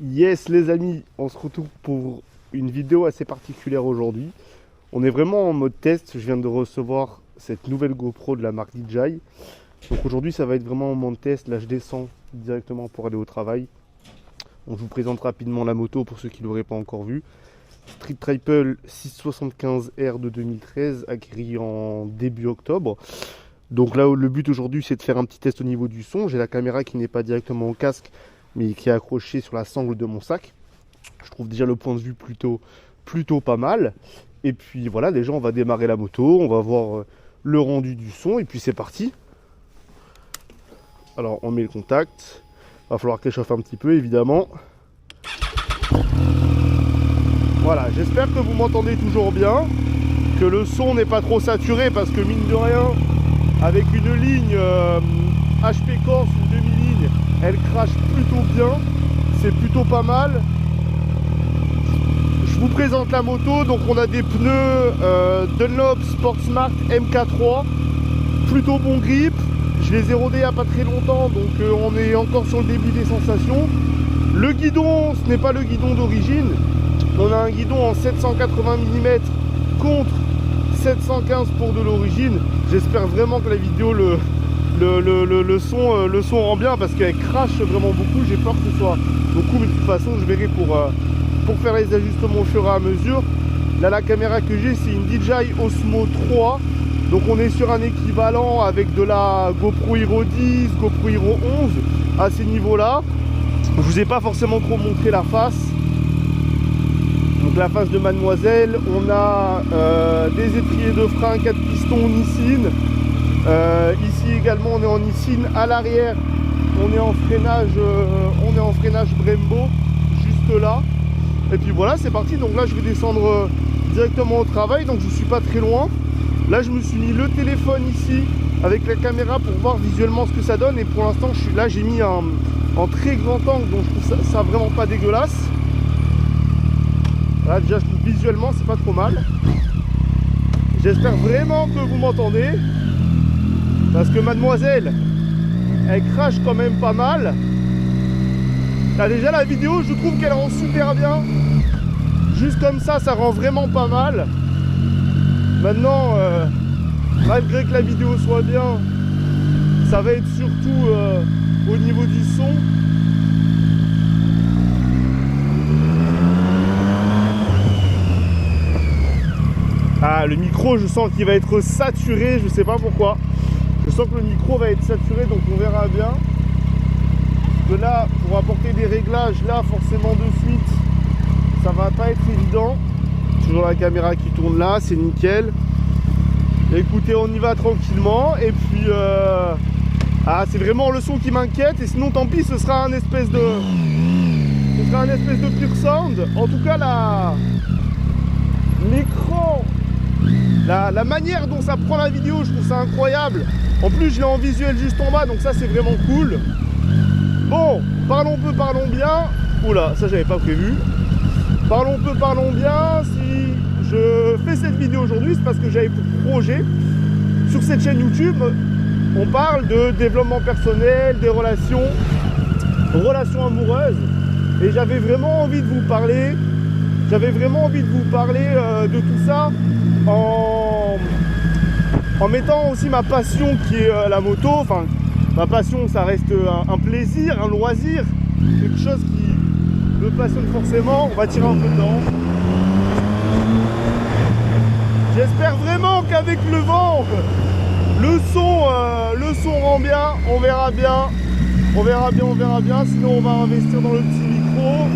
Yes les amis, on se retrouve pour une vidéo assez particulière aujourd'hui. On est vraiment en mode test, je viens de recevoir cette nouvelle GoPro de la marque DJI. Donc aujourd'hui ça va être vraiment en mode test, là je descends directement pour aller au travail. Donc je vous présente rapidement la moto pour ceux qui ne l'auraient pas encore vu. Street Triple 675R de 2013, acquis en début octobre. Donc là le but aujourd'hui c'est de faire un petit test au niveau du son. J'ai la caméra qui n'est pas directement au casque mais qui est accrochée sur la sangle de mon sac. Je trouve déjà le point de vue plutôt pas mal. Et puis voilà, déjà on va démarrer la moto, on va voir le rendu du son et puis c'est parti. Alors on met le contact, va falloir qu'elle chauffe un petit peu évidemment. Voilà, j'espère que vous m'entendez toujours bien, que le son n'est pas trop saturé parce que mine de rien, avec une ligne HP Corse, une demi-ligne, elle crache plutôt bien, c'est plutôt pas mal. Je vous présente la moto, donc on a des pneus Dunlop Sportsmart MK3, plutôt bon grip. Je les ai rodés il n'y a pas très longtemps, donc on est encore sur le début des sensations. Le guidon, ce n'est pas le guidon d'origine. On a un guidon en 780 mm contre 715 pour de l'origine. J'espère vraiment que la vidéo le son rend bien parce qu'elle crache vraiment beaucoup. J'ai peur que ce soit beaucoup, mais de toute façon je verrai pour faire les ajustements au fur et à mesure. Là la caméra que j'ai c'est une DJI Osmo 3. Donc on est sur un équivalent avec de la GoPro Hero 10, GoPro Hero 11 à ces niveaux là. Je vous ai pas forcément trop montré la face. Donc la face de Mademoiselle, on a des étriers de frein 4 pistons Nissin. Ici également on est en Nissin. À l'arrière on est en freinage Brembo juste là. Et puis voilà, c'est parti. Donc là je vais descendre directement au travail, donc je suis pas très loin. Là je me suis mis le téléphone ici avec la caméra pour voir visuellement ce que ça donne. Et pour l'instant là j'ai mis en très grand angle, donc je trouve ça vraiment pas dégueulasse. Là déjà je trouve visuellement c'est pas trop mal. J'espère vraiment que vous m'entendez, parce que Mademoiselle elle crache quand même pas mal. Là déjà la vidéo je trouve qu'elle rend super bien. Juste comme ça rend vraiment pas mal. Maintenant malgré que la vidéo soit bien, ça va être surtout au niveau du son. Ah, le micro je sens qu'il va être saturé, je sais pas pourquoi. Je sens que le micro va être saturé, donc on verra bien. Parce que là, pour apporter des réglages, là forcément de suite, ça va pas être évident. Toujours la caméra qui tourne là, c'est nickel. Écoutez, on y va tranquillement. Et puis ah, c'est vraiment le son qui m'inquiète. Et sinon tant pis, ce sera un espèce de pure sound. En tout cas l'écran, la manière dont ça prend la vidéo, je trouve ça incroyable. En plus je l'ai en visuel juste en bas, donc ça c'est vraiment cool. Bon, parlons peu, parlons bien. Oula, ça j'avais pas prévu. Parlons peu, parlons bien. Si je fais cette vidéo aujourd'hui, c'est parce que j'avais pour projet, sur cette chaîne YouTube, on parle de développement personnel, des relations amoureuses. Et j'avais vraiment envie de vous parler. De tout ça en mettant aussi ma passion qui est la moto. Enfin, ma passion ça reste un plaisir, un loisir, quelque chose qui me passionne forcément. On va tirer un peu dedans. J'espère vraiment qu'avec le vent, le son rend bien. On verra bien. Sinon on va investir dans le petit micro.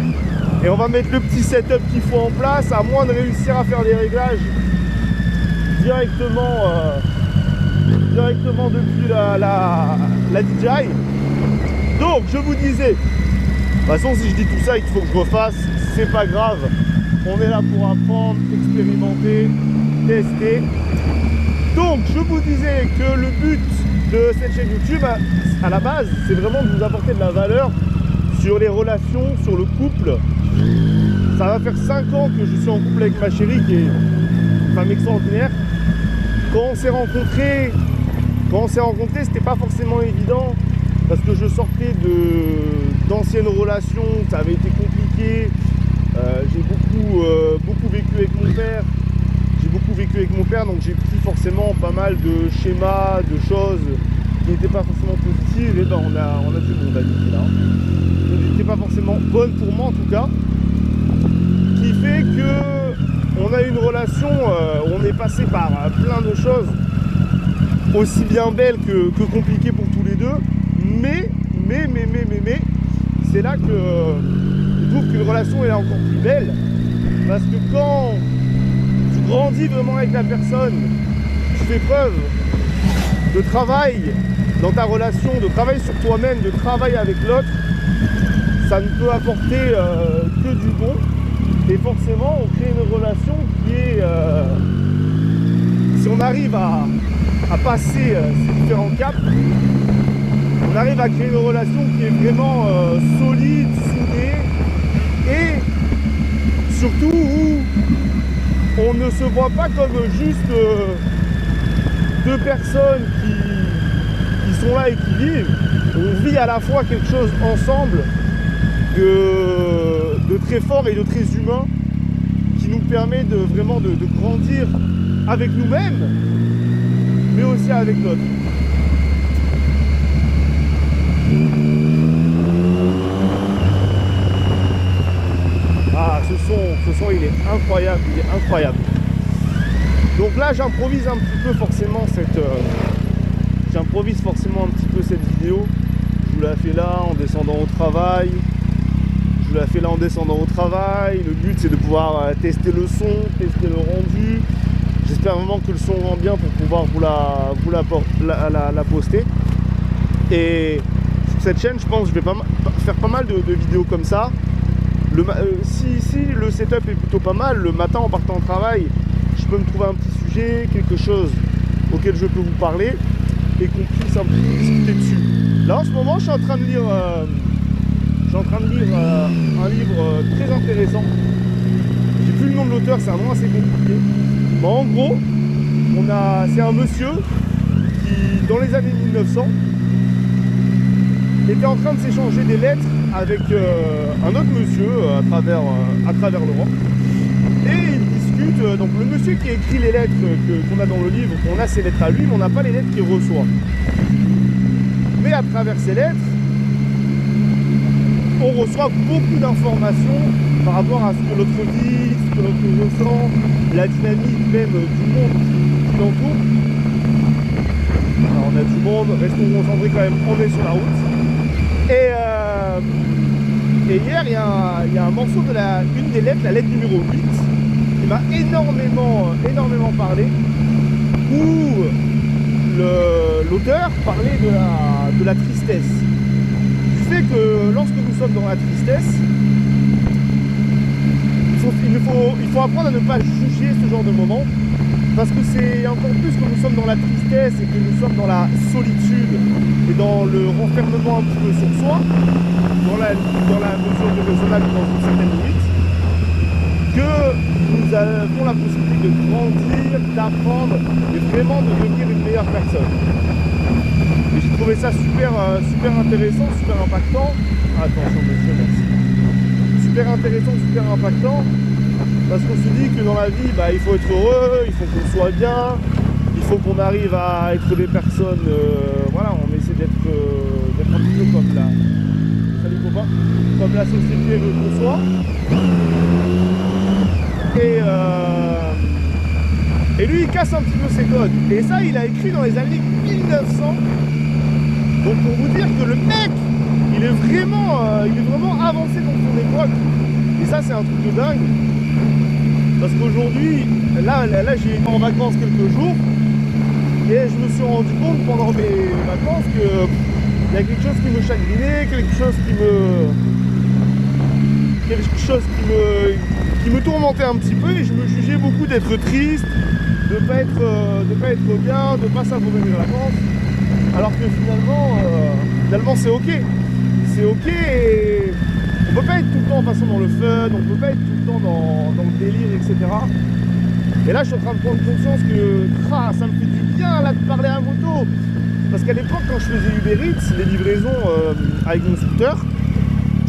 Et on va mettre le petit setup qu'il faut en place, à moins de réussir à faire des réglages directement depuis la DJI. Donc je vous disais, de toute façon si je dis tout ça et qu'il faut que je refasse, c'est pas grave. On est là pour apprendre, expérimenter, tester. Donc je vous disais que le but de cette chaîne YouTube, à la base, c'est vraiment de vous apporter de la valeur sur les relations, sur le couple. Ça va faire 5 ans que je suis en couple avec ma chérie qui est une femme extraordinaire. Quand on s'est rencontrés, c'était pas forcément évident parce que je sortais d'anciennes relations, ça avait été compliqué. compliqué. J'ai beaucoup vécu avec mon père. Donc j'ai pris forcément pas mal de schémas, de choses qui n'étaient pas forcément positives. Et ben on a du monde à niquer là. Qui n'étaient pas forcément bonnes pour moi en tout cas. Qui fait que on a une relation où on est passé par plein de choses, aussi bien belles que compliquées pour tous les deux. Mais, c'est là que je trouve qu'une relation est encore plus belle. Parce que quand tu grandis vraiment avec la personne, tu fais preuve de travail dans ta relation, de travail sur toi-même, de travail avec l'autre, ça ne peut apporter que du bon. Et forcément, on crée une relation qui est... si on arrive à passer ces différents caps, on arrive à créer une relation qui est vraiment solide, soudée, et surtout où on ne se voit pas comme juste deux personnes qui sont là et qui vivent. On vit à la fois quelque chose ensemble de très fort et de très humain, qui nous permet de vraiment de grandir avec nous-mêmes, mais aussi avec l'autre. Ah, ce son il est incroyable, Donc là j'improvise un petit peu forcément cette vidéo. Je vous la fais là en descendant au travail. Le but c'est de pouvoir tester le son, tester le rendu. J'espère vraiment que le son rend bien pour pouvoir vous la poster. Et sur cette chaîne, je pense que je vais faire pas mal de vidéos comme ça. Si le setup est plutôt pas mal, le matin en partant au travail, je peux me trouver un petit sujet, quelque chose auquel je peux vous parler et qu'on puisse un peu discuter dessus. Là en ce moment, je suis en train de lire un livre très intéressant. J'ai plus le nom de l'auteur, c'est un nom assez compliqué. Mais en gros, c'est un monsieur qui, dans les années 1900, était en train de s'échanger des lettres avec un autre monsieur à travers l'Europe. Et il discute, donc le monsieur qui a écrit les lettres qu'on a dans le livre, on a ses lettres à lui, mais on n'a pas les lettres qu'il reçoit. Mais à travers ces lettres, on reçoit beaucoup d'informations par rapport à ce que l'autre dit, ce que l'autre ressent, la dynamique même du monde qui l'entoure. Alors on a du monde, restons concentrés quand même, on est sur la route. Et hier, il y a un morceau de une des lettres, la lettre numéro 8, qui m'a énormément parlé, où l'auteur parlait de la tristesse. Du fait que lorsque nous sommes dans la tristesse, il faut apprendre à ne pas juger ce genre de moment, parce que c'est encore plus que nous sommes dans la tristesse et que nous sommes dans la solitude et dans le renfermement un petit peu sur soi, dans la mesure du raisonnable dans une certaine limite, que nous avons la possibilité de grandir, d'apprendre et vraiment de devenir une meilleure personne. Et j'ai trouvé ça super intéressant, super impactant. Attention monsieur, merci. Super intéressant, super impactant. Parce qu'on se dit que dans la vie, il faut être heureux, il faut qu'on soit bien, il faut qu'on arrive à être des personnes, voilà, on essaie d'être un petit peu comme la société veut qu'on soit. Et lui, il casse un petit peu ses codes. Et ça, il a écrit dans les années 1900. Donc pour vous dire que le mec, il est vraiment avancé dans son époque. Et ça, c'est un truc de dingue. Parce qu'aujourd'hui, là j'ai été en vacances quelques jours et je me suis rendu compte pendant mes vacances qu'il y a quelque chose qui me chagrinait, quelque chose qui me tourmentait un petit peu, et je me jugeais beaucoup d'être triste, de pas être bien, de pas savourer mes vacances, alors que finalement c'est ok. C'est ok, et on peut pas être tout le temps de toute façon dans le fun, on peut pas être tout le temps dans le délire, etc. Et là je suis en train de prendre conscience que ça me fait du bien là de parler à moto. Parce qu'à l'époque, quand je faisais Uber Eats, les livraisons avec mon scooter,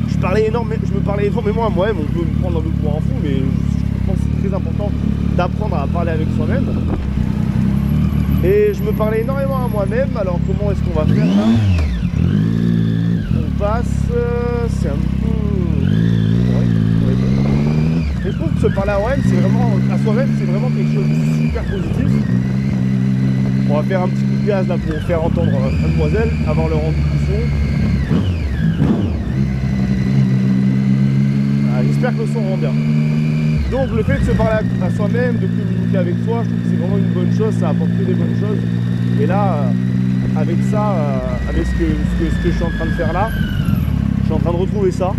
je me parlais énormément à moi-même. On peut me prendre un peu pour un fou, mais je pense que c'est très important d'apprendre à parler avec soi-même. Et je me parlais énormément à moi-même. Alors comment est-ce qu'on va faire là? On passe, c'est un peu... Et je trouve que se parler à soi-même, c'est vraiment quelque chose de super positif. On va faire un petit coup de gaz là pour faire entendre Mademoiselle avant le rendu du son. Ah, j'espère que le son rend bien. Donc le fait de se parler à soi-même, de communiquer avec soi, je trouve que c'est vraiment une bonne chose, ça apporte que des bonnes choses. Et là, avec ça, avec ce que je suis en train de faire là, je suis en train de retrouver ça.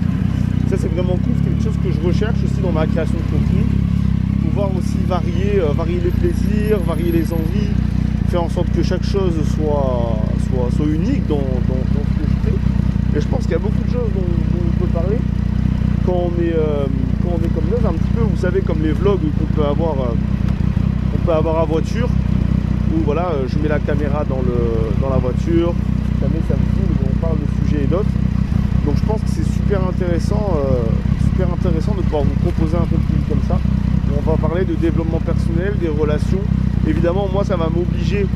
Ça c'est vraiment cool, c'est quelque chose que je recherche aussi dans ma création de contenu. Pouvoir aussi varier les plaisirs, varier les envies, faire en sorte que chaque chose soit unique dans ce que je fais. Et je pense qu'il y a beaucoup de choses dont on peut parler quand on est comme ça, un petit peu, vous savez, comme les vlogs qu'on peut avoir à voiture, où voilà, je mets la caméra dans la voiture, ça me filme, on parle de sujets et d'autres. Donc je pense que c'est super intéressant de pouvoir vous proposer un contenu comme ça. On va parler de développement personnel, des relations. Évidemment, moi, ça va m'obliger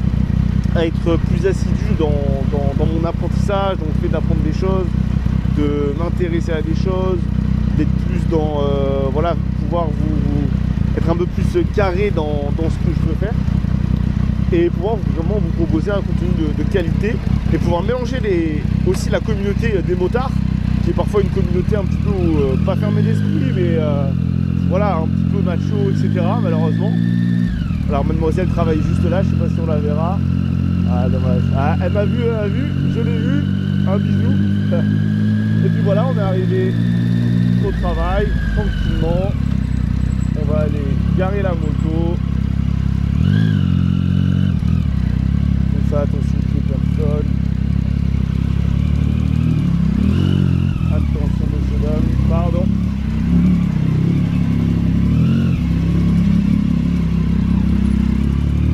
à être plus assidu dans mon apprentissage, dans le fait d'apprendre des choses, de m'intéresser à des choses, d'être plus dans, voilà, pouvoir être un peu plus carré dans ce que je veux faire. Et pouvoir vraiment vous proposer un contenu de qualité et pouvoir mélanger aussi la communauté des motards, qui est parfois une communauté un petit peu pas fermée d'esprit, mais voilà, un petit peu macho, etc. malheureusement. Alors Mademoiselle travaille juste là, je sais pas si on la verra. Ah dommage. Ah, elle m'a vu, je l'ai vu, un bisou. Et puis voilà, on est arrivé au travail, tranquillement. On va aller garer la moto. Attention qu'il n'y ait personne. Attention monsieur dame, pardon.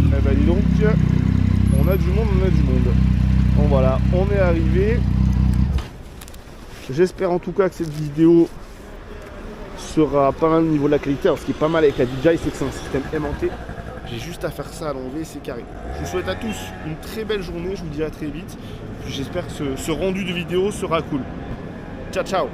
Eh ben dis donc, on a du monde. Bon voilà, on est arrivé. J'espère en tout cas que cette vidéo sera pas mal au niveau de la qualité. Alors ce qui est pas mal avec la DJI, c'est que c'est un système aimanté. J'ai juste à faire ça à l'enlever, c'est carré. Je vous souhaite à tous une très belle journée, je vous dis à très vite. J'espère que ce rendu de vidéo sera cool. Ciao ciao.